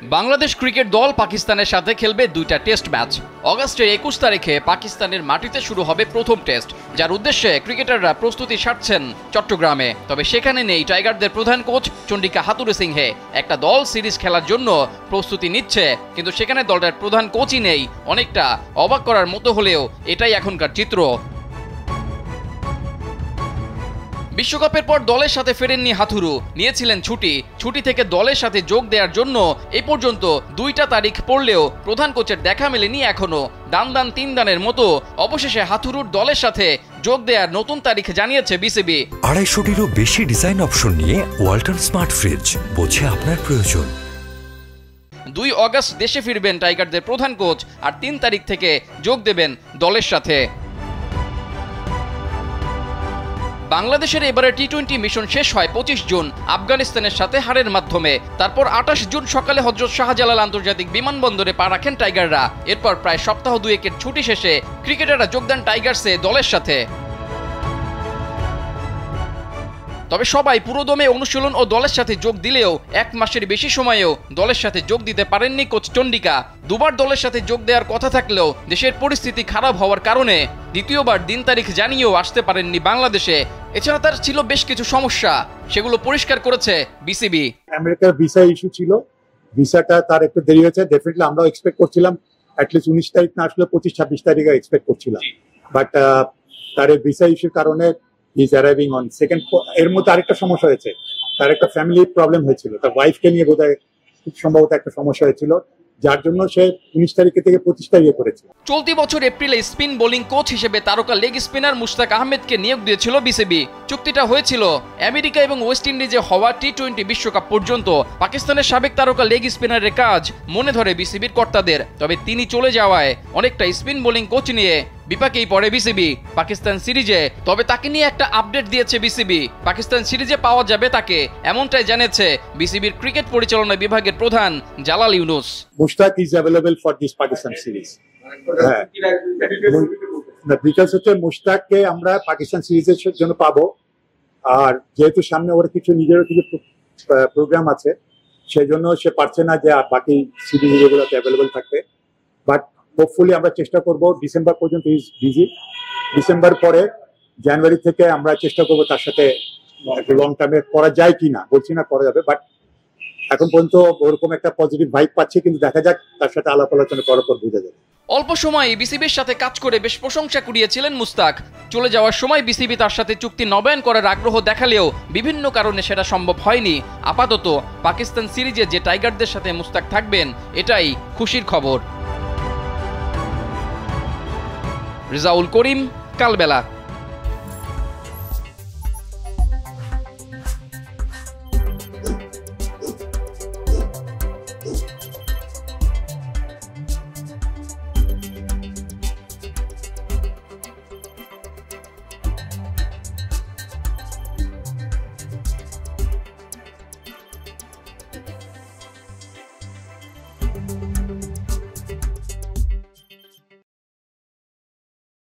Bangladesh cricket দল পাকিস্তানের সাথে খেলবে দুইটা টেস্ট ম্যাচ। অগাস্টের 21 তারিখে পাকিস্তানের মাটিতে শুরু হবে প্রথম টেস্ট, যার উদ্দেশ্যে ক্রিকেটাররা প্রস্তুতি সারছেন চট্টগ্রামে। তবে সেখানে নেই টাইগারদের প্রধান কোচ চন্ডিকা হাথুরুসিংহে। একটা দল সিরিজ খেলার জন্য প্রস্তুতি নিচ্ছে, কিন্তু সেখানে দলটার প্রধান কোচই নেই। অনেকটা অবাক করার মতো হলেও এটাই এখনকার চিত্র। বিশ্বকাপের পর দলের সাথে ফেরেননি হাথুরু, নিয়েছিলেন ছুটি থেকে দলের সাথে যোগ দেওয়ার জন্য এই পর্যন্ত 2টা তারিখ পড়লেও প্রধান কোচের দেখা মেলেনি এখনো। দান 3 দানের মতো অবশেষে হাথুরুর দলের সাথে যোগ দেওয়ার নতুন তারিখ জানিয়েছে বিসিবি। 250-টিরও বেশি ডিজাইন অপশন নিয়ে ওয়ালটন স্মার্ট ফ্রিজ, বোঝে আপনার প্রয়োজন। 2 অগাস্ট দেশে ফিরবেন টাইগারদের প্রধান কোচ, আর 3 তারিখ থেকে যোগ দেবেন দলের সাথে। বাংলাদেশের এবারে টি-20 মিশন শেষ হয় 25 জুন আফগানিস্তানের সাথে হারের মাধ্যমে। তারপর 28 জুন সকালে হযরত শাহজালাল আন্তর্জাতিক বিমানবন্দরে পা রাখেন টাইগাররা। এরপর প্রায় সপ্তাহ 2-এর ছুটি শেষে ক্রিকেটাররা যোগ দেন টাইগার্সে দলের সাথে। তবে সবাই পুরোদমে অনুশীলন ও দলের সাথে যোগ দিলেও 1 মাসের বেশি সময়েও দলের সাথে যোগ দিতে পারেননি কোচ চন্ডিকা। 2বার দলের সাথে যোগ দেওয়ার কথা থাকলেও দেশের পরিস্থিতি খারাপ হওয়ার কারণে দ্বিতীয়বার দিন তারিখ জানিয়েও আসতে পারেননি বাংলাদেশে। এছাড়া তার ছিল বেশ কিছু সমস্যা, সেগুলো পরিষ্কার করেছে বিসিবি। আমেরিকার ভিসা ইস্যু ছিল, ভিসাটা তার একটু দেরি হয়েছে। ডেফিনেটলি আমরাও এক্সপেক্ট করছিলাম অ্যাটলিস্ট 19 তারিখ না আসলে 25-26 তারিখে এক্সপেক্ট করছিলাম, বাট তার ভিসা ইস্যুর কারণে ইজ অ্যারাইভিং অন সেকেন্ড। এর মধ্যে আরেকটা সমস্যা হয়েছে, তার একটা ফ্যামিলি প্রবলেম হয়েছিল, তার ওয়াইফকে নিয়ে বোধহয় খুব সম্ভবত একটা সমস্যা হয়েছিল, যার জন্য সে 19 তারিখে থেকে 25 তারিখে করেছে। চলতি বছর এপ্রিলে স্পিন বোলিং কোচ হিসেবে তারকা লেগ স্পিনার মুশতাক আহমেদকে নিয়োগ দিয়েছিল বিসিবি। চুক্তিটা হয়েছিল আমেরিকা এবং ওয়েস্ট ইন্ডিজে হওয়া টি-20 বিশ্বকাপ পর্যন্ত। পাকিস্তানের সাবেক তারকা লেগ স্পিনারের কাজ মনে ধরে বিসিবির কর্তাদের। তবে তিনি চলে যাওয়ায় অনেকটা স্পিন বোলিং কোচ নিয়ে বিপাকেই পড়ে বিসিবি পাকিস্তান সিরিজে। তবে তাকে নিয়ে একটা আপডেট দিয়েছে বিসিবি, পাকিস্তান সিরিজে পাওয়া যাবে তাকে, এমনটাই জানিয়েছে বিসিবির ক্রিকেট পরিচালনা বিভাগের প্রধান Jalal Yunus. Mushtaq is available for this Pakistan series. হ্যাঁ, ডিটেলস হচ্ছে মুশতাককে আমরা পাকিস্তান সিরিজের জন্য পাবো, আর যেহেতু সামনে ওর কিছু নিজেরও কিছু প্রোগ্রাম আছে, সেই জন্য সে পারছে না যে বাকি সিরিজগুলোতে অ্যাভেলেবল থাকতে। বাট হোপফুলি আমরা চেষ্টা করব, ডিসেম্বর পর্যন্ত ইজ বিজি। ডিসেম্বর পরে জানুয়ারি থেকে আমরা চেষ্টা করব তার সাথে একটু লং টার্মে করা যায় কিনা, বলছি না করা যাবে, বাট এখন পর্যন্ত ওরকম একটা পজিটিভ ভাইব পাচ্ছি, কিন্তু দেখা যাক তার সাথে আলাপ আলোচনা করার পর বোঝা যাবে। অল্প সময়ে বিসিবির সাথে কাজ করে বেশ প্রশংসা কুড়িয়েছিলেন মুশতাক। চলে যাওয়ার সময় বিসিবি তার সাথে চুক্তি নবায়ন করার আগ্রহ দেখালেও বিভিন্ন কারণে সেটা সম্ভব হয়নি। আপাতত পাকিস্তান সিরিজে যে টাইগারদের সাথে মুশতাক থাকবেন, এটাই খুশির খবর। রিজাউল করিম, কালবেলা।